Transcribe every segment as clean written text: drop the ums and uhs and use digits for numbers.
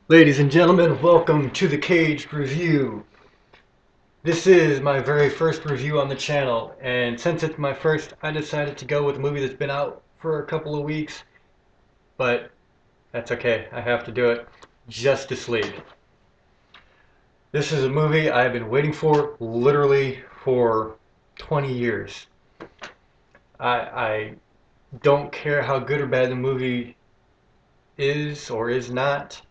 Ladies and gentlemen, welcome to the Caged Review. This is my very first review on the channel, and since it's my first, I decided to go with a movie that's been out for a couple of weeks, but that's okay, I have to do it. Justice League. This is a movie I've been waiting for literally for 20 years. I don't care how good or bad the movie is or is not.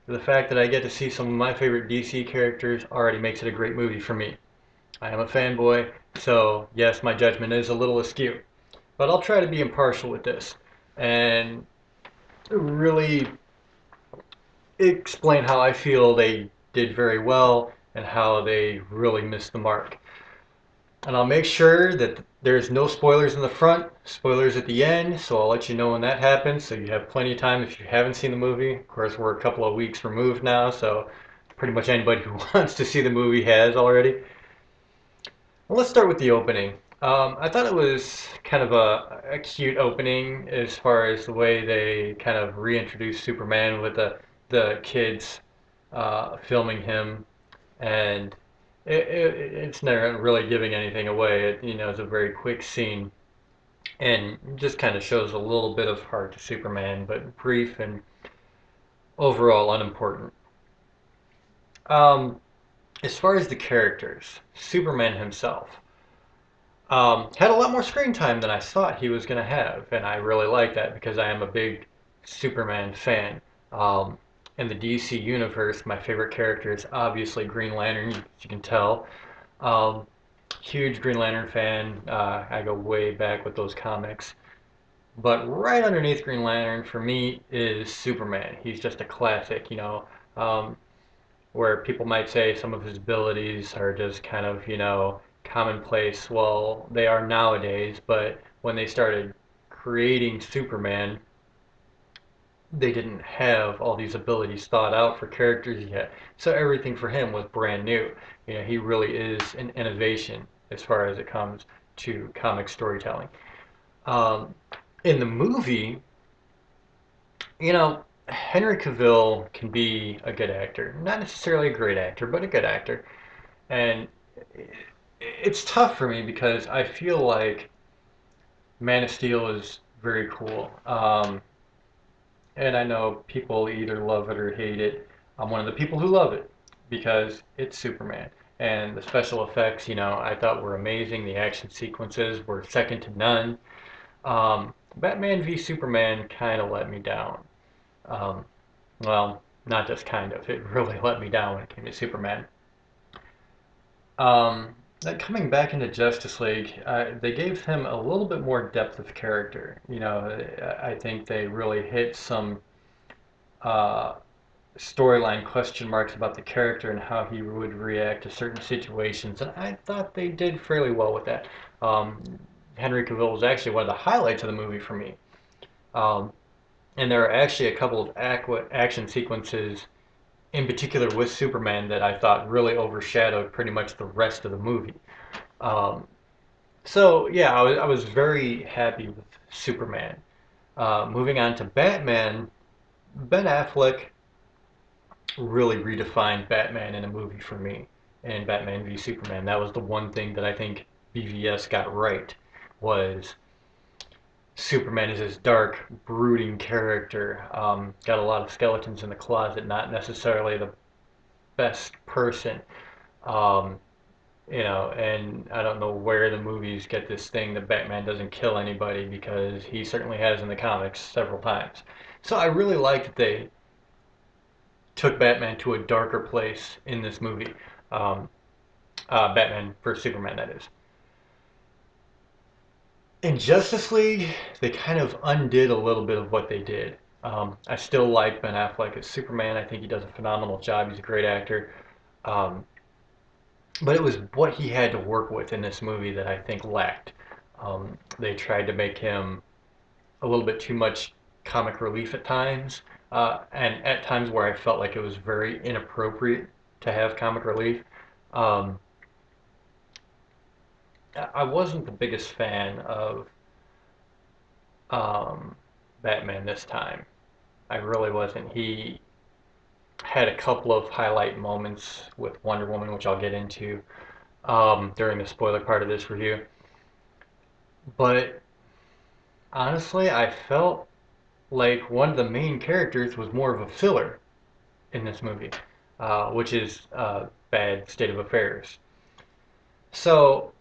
The fact that I get to see some of my favorite DC characters already makes it a great movie for me. I am a fanboy, so yes, my judgment is a little askew. But I'll try to be impartial with this and really explain how I feel they did very well and how they really missed the mark. And I'll make sure that there's no spoilers in the front, spoilers at the end, so I'll let you know when that happens so you have plenty of time if you haven't seen the movie. Of course, we're a couple of weeks removed now, so pretty much anybody who wants to see the movie has already. Well, let's start with the opening. I thought it was kind of a cute opening as far as the way they kind of reintroduced Superman with the kids filming him, and it's never really giving anything away. It's a very quick scene and just kind of shows a little bit of heart to Superman, but brief and overall unimportant. Um, as far as the characters, Superman himself. Had a lot more screen time than I thought he was going to have, and I really like that because I am a big Superman fan. Um, in the DC universe, my favorite character is obviously Green Lantern, as you can tell. Um, Huge Green Lantern fan. I go way back with those comics. But right underneath Green Lantern for me is Superman. He's just a classic. Um, where people might say some of his abilities are just kind of, commonplace. Well, they are nowadays, but when they started creating Superman, they didn't have all these abilities thought out for characters yet. So everything for him was brand new. He really is an innovation as far as it comes to comic storytelling. Um, in the movie, Henry Cavill can be a good actor. Not necessarily a great actor, but a good actor. And it's tough for me because I feel like Man of Steel is very cool. And I know people either love it or hate it. I'm one of the people who love it because it's Superman. And the special effects, I thought were amazing. The action sequences were second to none. Batman v Superman kind of let me down. Um, well, not just kind of. It really let me down when it came to Superman. Coming back into Justice League, they gave him a little bit more depth of character. I think they really hit some uh, storyline question marks about the character and how he would react to certain situations, and I thought they did fairly well with that. Um, Henry Cavill was actually one of the highlights of the movie for me. Um, and there are actually a couple of action sequences in particular with Superman that I thought really overshadowed pretty much the rest of the movie. Um, so yeah, I was very happy with Superman. Moving on to Batman, Ben Affleck really redefined Batman in a movie for me in Batman v Superman. That was the one thing that I think BVS got right was Superman is this dark, brooding character. Got a lot of skeletons in the closet, not necessarily the best person. Um, and I don't know where the movies get this thing that Batman doesn't kill anybody because he certainly has in the comics several times. So I really like that they took Batman to a darker place in this movie. Um, Batman vs Superman, that is. In Justice League, they kind of undid a little bit of what they did. I still like Ben Affleck as Superman. I think he does a phenomenal job. He's a great actor. Um, but it was what he had to work with in this movie that I think lacked. They tried to make him a little bit too much comic relief at times, and at times where I felt like it was very inappropriate to have comic relief. Um, I wasn't the biggest fan of um, Batman this time. I really wasn't. He had a couple of highlight moments with Wonder Woman, which I'll get into during the spoiler part of this review. But honestly, I felt like one of the main characters was more of a filler in this movie, which is a bad state of affairs. So,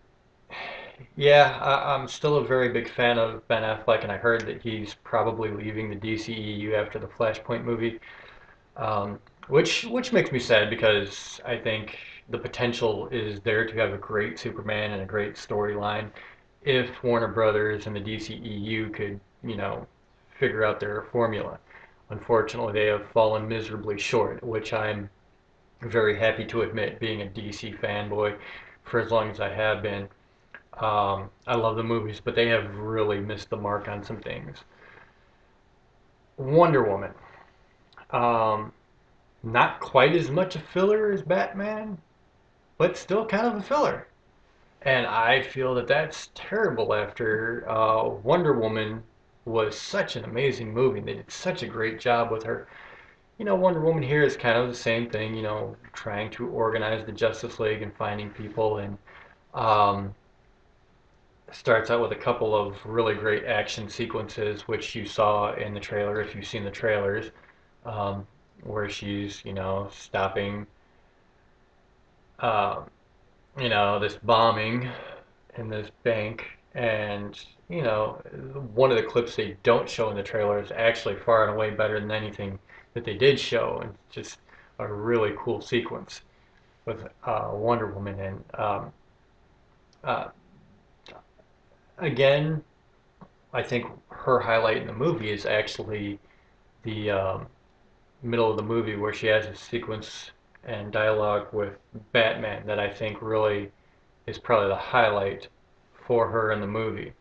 yeah, I'm still a very big fan of Ben Affleck, and I heard that he's probably leaving the DCEU after the Flashpoint movie, um, which makes me sad because I think the potential is there to have a great Superman and a great storyline if Warner Brothers and the DCEU could, figure out their formula. Unfortunately, they have fallen miserably short, which I'm very happy to admit, being a DC fanboy for as long as I have been. I love the movies, but they have really missed the mark on some things. Wonder Woman. Um, Not quite as much a filler as Batman, but still kind of a filler. And I feel that that's terrible after Wonder Woman was such an amazing movie. They did such a great job with her. Wonder Woman here is kind of the same thing, trying to organize the Justice League and finding people, and um, starts out with a couple of really great action sequences, which you saw in the trailer if you've seen the trailers, um, where she's, stopping, uh, this bombing in this bank. And, one of the clips they don't show in the trailer is actually far and away better than anything that they did show. And just a really cool sequence with Wonder Woman. And uh, again, I think her highlight in the movie is actually the middle of the movie where she has a sequence and dialogue with Batman that I think really is probably the highlight for her in the movie.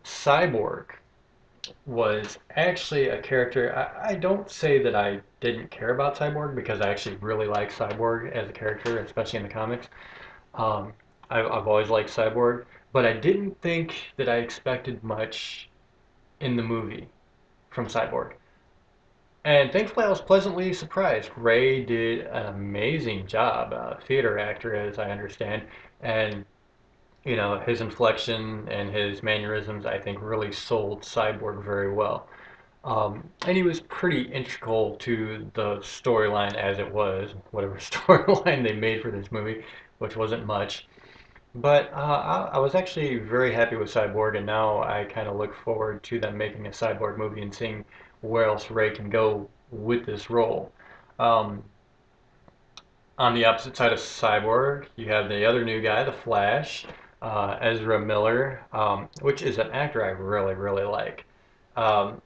Cyborg was actually a character. I don't say that I didn't care about Cyborg because I actually really like Cyborg as a character, especially in the comics. Um, I've always liked Cyborg, but I didn't think that I expected much in the movie from Cyborg. And thankfully, I was pleasantly surprised. Ray did an amazing job, theater actor, as I understand, and his inflection and his mannerisms, I think, really sold Cyborg very well. And he was pretty integral to the storyline as it was, whatever storyline they made for this movie, which wasn't much. But I was actually very happy with Cyborg, and now I kind of look forward to them making a Cyborg movie and seeing where else Ray can go with this role. Um, on the opposite side of Cyborg, you have the other new guy, the Flash, Ezra Miller, which is an actor I really, really like. Um,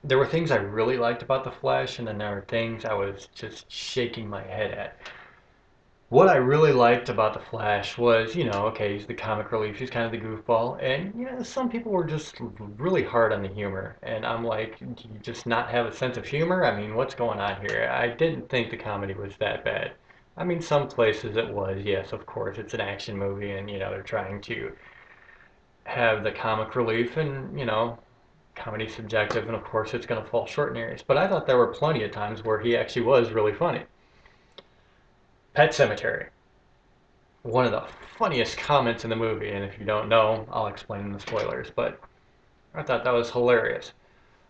there were things I really liked about the Flash, and then there were things I was just shaking my head at. What I really liked about the Flash was, okay, he's the comic relief, he's kind of the goofball, and some people were just really hard on the humor, and I'm like, do you just not have a sense of humor? I mean, what's going on here? I didn't think the comedy was that bad. I mean, some places it was, yes, of course, it's an action movie, and they're trying to have the comic relief, and comedy's subjective, and of course it's going to fall short in areas. But I thought there were plenty of times where he actually was really funny. Pet Cemetery, one of the funniest comments in the movie, and if you don't know, I'll explain in the spoilers, but I thought that was hilarious.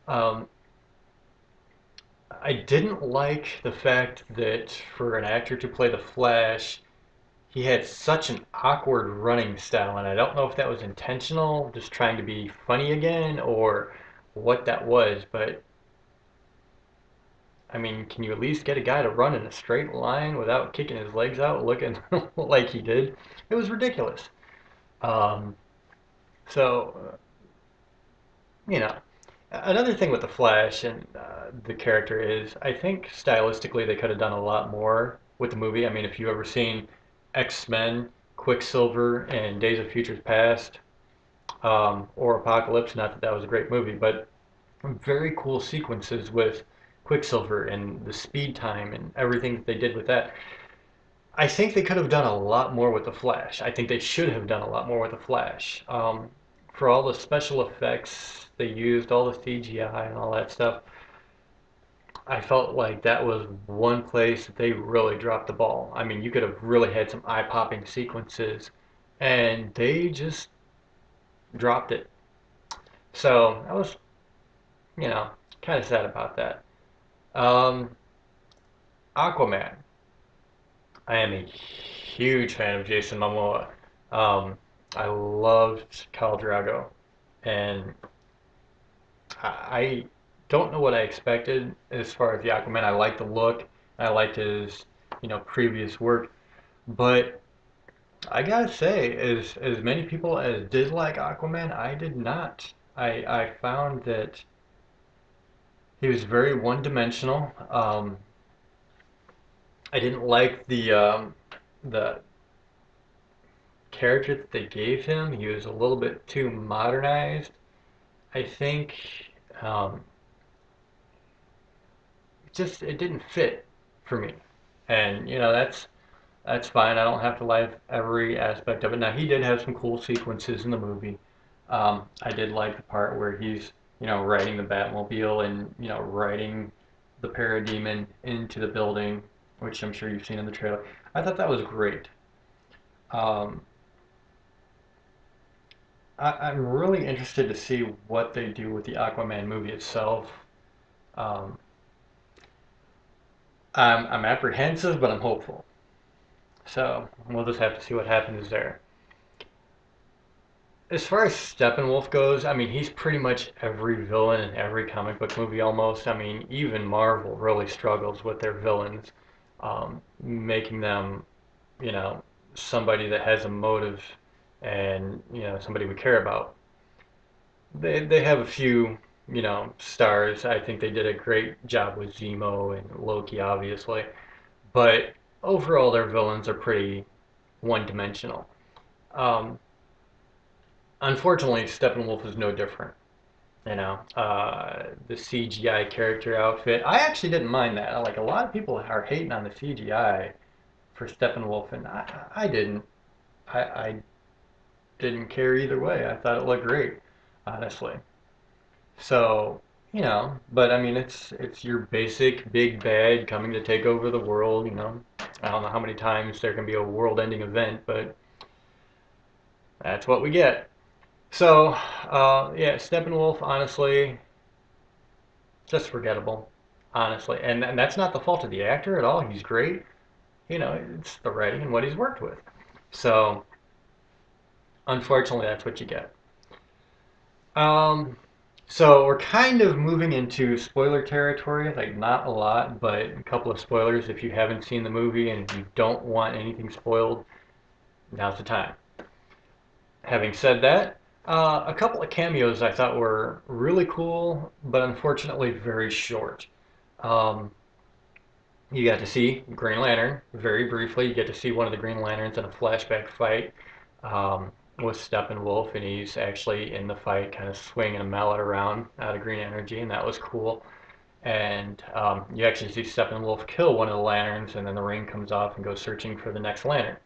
Um, I didn't like the fact that for an actor to play the Flash, he had such an awkward running style, and I don't know if that was intentional, just trying to be funny again, or what that was, but I mean, can you at least get a guy to run in a straight line without kicking his legs out, looking like he did? It was ridiculous. Um, so, you know, another thing with the Flash and the character is, I think stylistically they could have done a lot more with the movie. I mean, if you've ever seen X-Men, Quicksilver, and Days of Futures Past, or Apocalypse, not that that was a great movie, but very cool sequences with Quicksilver and the speed time and everything that they did with that. I think they could have done a lot more with the Flash. I think they should have done a lot more with the Flash. For all the special effects they used, all the CGI and all that stuff, I felt like that was one place that they really dropped the ball. I mean, you could have really had some eye-popping sequences, and they just dropped it. So I was, you know, kind of sad about that. Um, Aquaman. I am a huge fan of Jason Momoa. Um, I loved Khal Drago, and I don't know what I expected as far as the Aquaman. I liked the look. I liked his, previous work. But I gotta say, as many people as did like Aquaman, I did not. I found that he was very one-dimensional. I didn't like the character that they gave him. He was a little bit too modernized. I think um, just it didn't fit for me. And that's fine. I don't have to like every aspect of it. Now he did have some cool sequences in the movie. I did like the part where he's riding the Batmobile and riding the Parademon into the building, which I'm sure you've seen in the trailer. I thought that was great. Um, I'm really interested to see what they do with the Aquaman movie itself. Um, I'm apprehensive, but I'm hopeful. So we'll just have to see what happens there. As far as Steppenwolf goes, I mean, he's pretty much every villain in every comic book movie almost. I mean, even Marvel really struggles with their villains, making them, you know, somebody that has a motive and, somebody we care about. They have a few, stars. I think they did a great job with Zemo and Loki, obviously. But overall, their villains are pretty one-dimensional. Um, Unfortunately, Steppenwolf is no different. The CGI character outfit. I actually didn't mind that. Like a lot of people are hating on the CGI for Steppenwolf, and I didn't. I didn't care either way. I thought it looked great, honestly. So, but I mean, it's your basic big bad coming to take over the world. I don't know how many times there can be a world-ending event, but that's what we get. So, yeah, Steppenwolf, honestly, just forgettable, honestly. And that's not the fault of the actor at all. He's great. It's the writing and what he's worked with. So, unfortunately, that's what you get. Um, so we're kind of moving into spoiler territory, like not a lot, but a couple of spoilers if you haven't seen the movie and if you don't want anything spoiled, now's the time. Having said that, a couple of cameos I thought were really cool, but unfortunately very short. Um, you got to see Green Lantern very briefly. You get to see one of the Green Lanterns in a flashback fight with Steppenwolf, and he's actually in the fight, kind of swinging a mallet around out of green energy, and that was cool. And you actually see Steppenwolf kill one of the lanterns, and then the ring comes off and goes searching for the next lantern.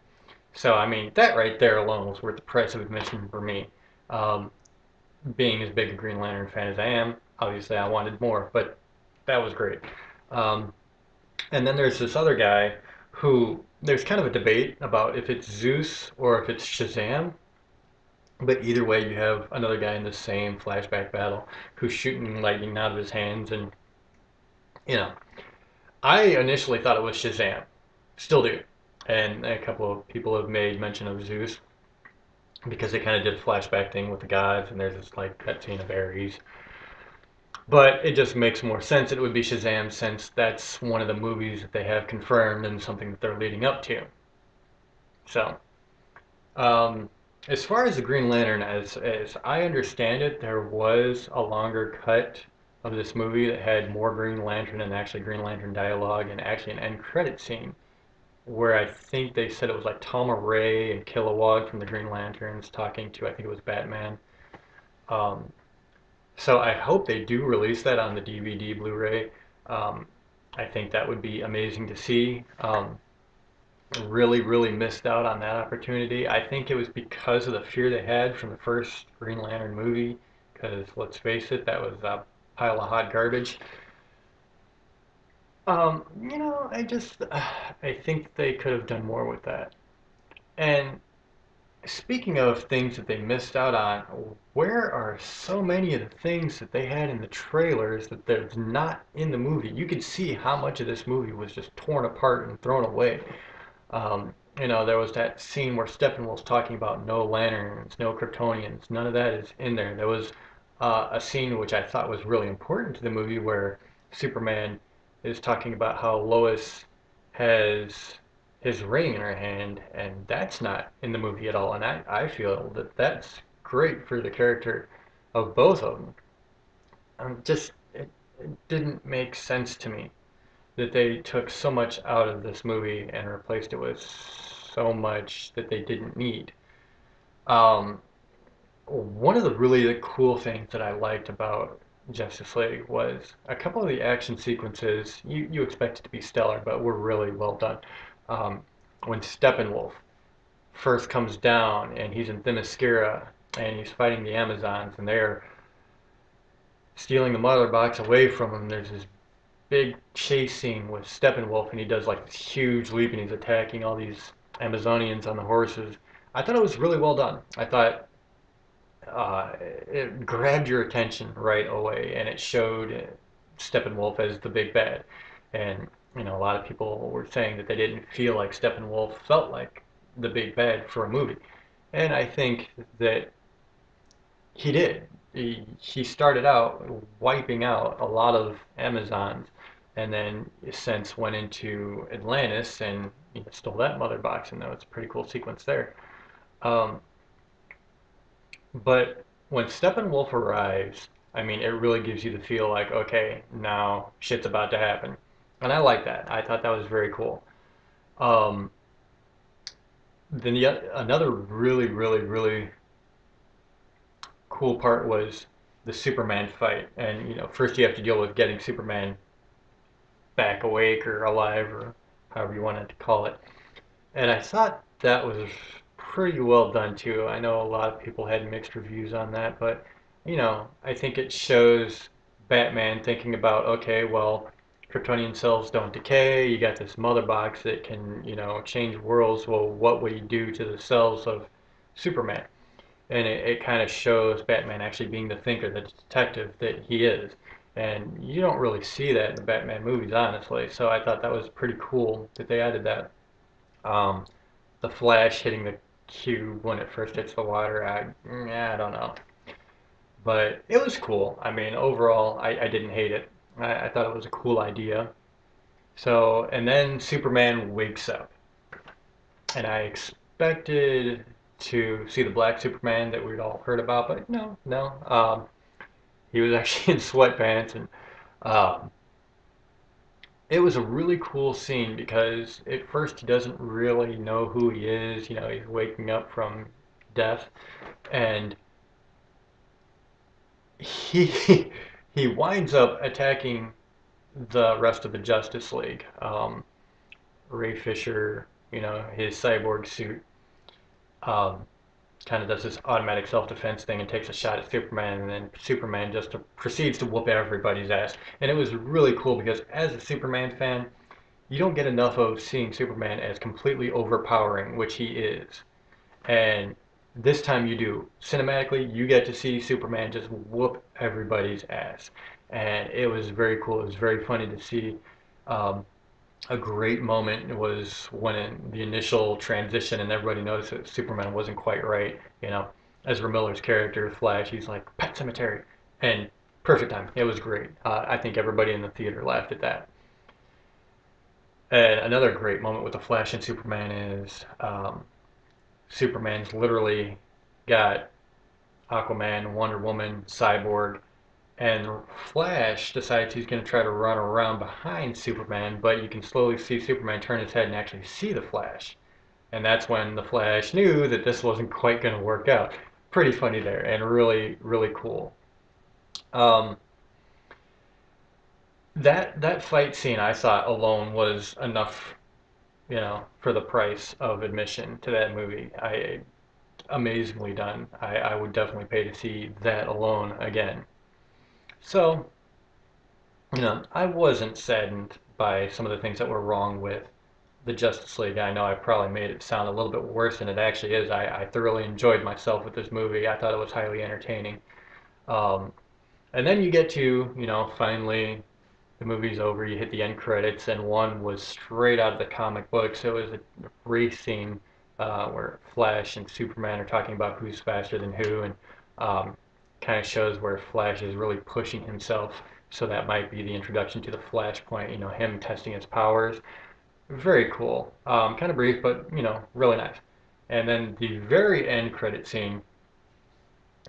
So, I mean, that right there alone was worth the price of admission for me. Um, Being as big a Green Lantern fan as I am, obviously I wanted more, but that was great. Um, and then there's this other guy who there's kind of a debate about if it's Zeus or if it's Shazam. But either way, you have another guy in the same flashback battle who's shooting lightning out of his hands. And, you know, I initially thought it was Shazam. Still do. And a couple of people have made mention of Zeus because they kind of did a flashback thing with the gods. And there's this, like, cutscene of Ares. But it just makes more sense that it would be Shazam since that's one of the movies that they have confirmed and something that they're leading up to. So, um, as far as the Green Lantern, as I understand it, there was a longer cut of this movie that had more Green Lantern and actually Green Lantern dialogue and actually an end credit scene where I think they said it was like Tom Ray and Kilowog from the Green Lanterns talking to I think it was Batman. Um, so I hope they do release that on the DVD Blu-ray. Um, I think that would be amazing to see. Really, really missed out on that opportunity. I think it was because of the fear they had from the first Green Lantern movie. Because let's face it, that was a pile of hot garbage. I think they could have done more with that. And speaking of things that they missed out on, where are so many of the things that they had in the trailers that there's not in the movie? You could see how much of this movie was just torn apart and thrown away. There was that scene where Steppenwolf's talking about no lanterns, no Kryptonians. None of that is in there. There was a scene which I thought was really important to the movie where Superman is talking about how Lois has his ring in her hand, and that's not in the movie at all. And I feel that that's great for the character of both of them. It didn't make sense to me that they took so much out of this movie and replaced it with so much that they didn't need. Um, One of the really cool things that I liked about Justice League was a couple of the action sequences you expect it to be stellar, but were really well done. Um, when Steppenwolf first comes down and he's in Themyscira and he's fighting the Amazons and they're stealing the Mother Box away from him, there's this big chase scene with Steppenwolf, and he does like this huge leap, and he's attacking all these Amazonians on the horses. I thought it was really well done. I thought it grabbed your attention right away, and it showed Steppenwolf as the big bad. And a lot of people were saying that they didn't feel like Steppenwolf felt like the big bad for a movie, and I think that he did. He started out wiping out a lot of Amazons, and then since went into Atlantis and stole that mother box, and that was a pretty cool sequence there. Um, but when Steppenwolf arrives, I mean, it really gives you the feel like, okay, now shit's about to happen, and I like that. I thought that was very cool. Um, then yet another really, really, really cool part was the Superman fight, and first you have to deal with getting Superman back awake or alive or however you wanted to call it. And I thought that was pretty well done too. I know a lot of people had mixed reviews on that, but I think it shows Batman thinking about, okay, well, Kryptonian cells don't decay. You got this mother box that can, change worlds. Well, what will you do to the cells of Superman? And it kind of shows Batman actually being the thinker, the detective that he is. And you don't really see that in the Batman movies, honestly. So I thought that was pretty cool that they added that. Um, the Flash hitting the cube when it first hits the water, I don't know. But it was cool. I mean, overall, I didn't hate it. I thought it was a cool idea. So, and then Superman wakes up. And I expected to see the black Superman that we'd all heard about, but no, no. He was actually in sweatpants, and um, it was a really cool scene because at first he doesn't really know who he is. He's waking up from death, and he he winds up attacking the rest of the Justice League. Ray Fisher, his cyborg suit. Um, Kind of does this automatic self-defense thing and takes a shot at Superman, and then Superman just proceeds to whoop everybody's ass. And it was really cool because as a Superman fan, you don't get enough of seeing Superman as completely overpowering, which he is. And this time you do. Cinematically, you get to see Superman just whoop everybody's ass. And it was very cool. It was very funny to see. Um, a great moment was when in the initial transition and everybody noticed that Superman wasn't quite right. Ezra Miller's character, Flash, he's like, Pet Cemetery. And perfect time. It was great. I think everybody in the theater laughed at that. And another great moment with the Flash and Superman is Superman's literally got Aquaman, Wonder Woman, Cyborg, and Flash decides he's going to try to run around behind Superman, but you can slowly see Superman turn his head and actually see the Flash. And that's when the Flash knew that this wasn't quite going to work out. Pretty funny there, and really, really cool. Um, that fight scene I thought alone was enough, for the price of admission to that movie. Amazingly done. I would definitely pay to see that alone again. So, I wasn't saddened by some of the things that were wrong with the Justice League. I know I probably made it sound a little bit worse than it actually is. I thoroughly enjoyed myself with this movie. I thought it was highly entertaining. Um, and then you get to, finally the movie's over, you hit the end credits, and one was straight out of the comic books. It was a race scene where Flash and Superman are talking about who's faster than who, and um, kind of shows where Flash is really pushing himself. So that might be the introduction to the Flashpoint, him testing his powers. Very cool. Kind of brief, but really nice. And then the very end credit scene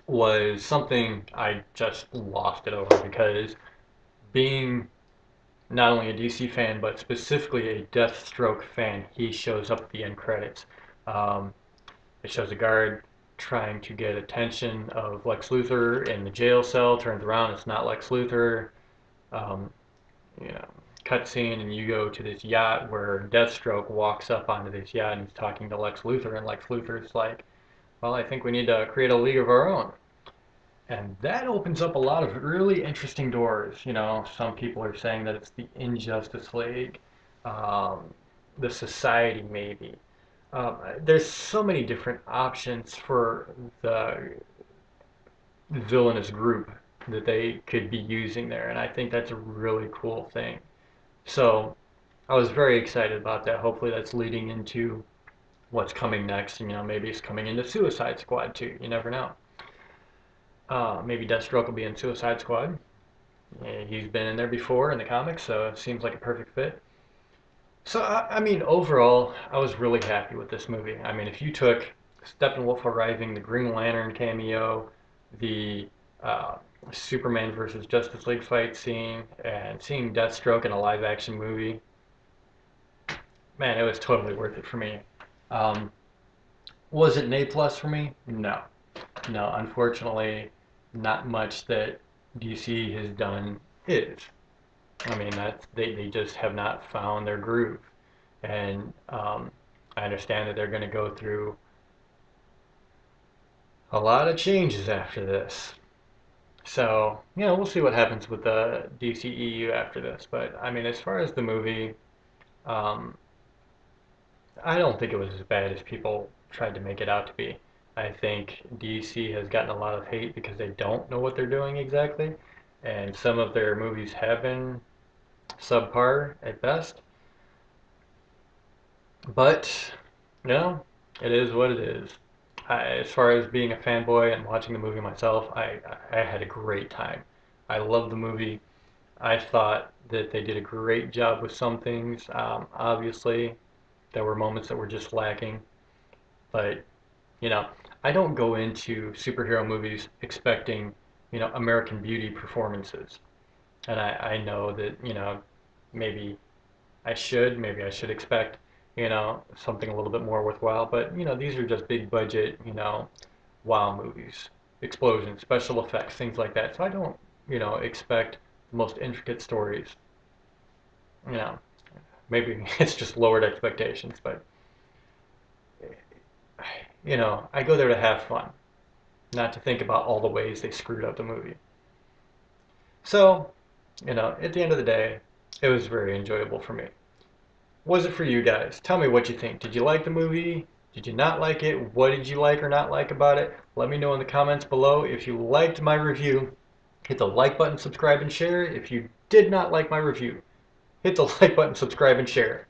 was something I just lost it over because being not only a DC fan, but specifically a Deathstroke fan, he shows up at the end credits. Um, it shows a guard trying to get attention of Lex Luthor in the jail cell, turns around, it's not Lex Luthor. Um, you know, Cutscene, and you go to this yacht where Deathstroke walks up onto this yacht and he's talking to Lex Luthor, and Lex Luthor's like, well, I think we need to create a league of our own. And that opens up a lot of really interesting doors. Some people are saying that it's the Injustice League, um, the Society, maybe. There's so many different options for the villainous group that they could be using there, and I think that's a really cool thing. So I was very excited about that. Hopefully, that's leading into what's coming next. And, maybe it's coming into Suicide Squad too. You never know. Maybe Deathstroke will be in Suicide Squad. Yeah, he's been in there before in the comics, so it seems like a perfect fit. So, I mean, overall, I was really happy with this movie. I mean, if you took Steppenwolf arriving, the Green Lantern cameo, the uh, Superman versus Justice League fight scene, and seeing Deathstroke in a live action movie, man, it was totally worth it for me. Um, was it an A plus for me? No. No, unfortunately, not much that DC has done is. I mean, they just have not found their groove. And I understand that they're going to go through a lot of changes after this. So, we'll see what happens with the DCEU after this. But, I mean, as far as the movie, um, I don't think it was as bad as people tried to make it out to be. I think DC has gotten a lot of hate because they don't know what they're doing exactly, and some of their movies have been subpar at best. But, it is what it is. As far as being a fanboy and watching the movie myself, I had a great time. I loved the movie. I thought that they did a great job with some things. Obviously, there were moments that were just lacking, but you know, I don't go into superhero movies expecting, American Beauty performances. And I know that, maybe maybe I should expect, something a little bit more worthwhile. But, these are just big budget, wow movies, explosions, special effects, things like that. So I don't, expect the most intricate stories. You know, maybe it's just lowered expectations, but I go there to have fun, not to think about all the ways they screwed up the movie. So, at the end of the day, it was very enjoyable for me. Was it for you guys? Tell me what you think. Did you like the movie? Did you not like it? What did you like or not like about it? Let me know in the comments below. If you liked my review, hit the like button, subscribe, and share. If you did not like my review, hit the like button, subscribe, and share.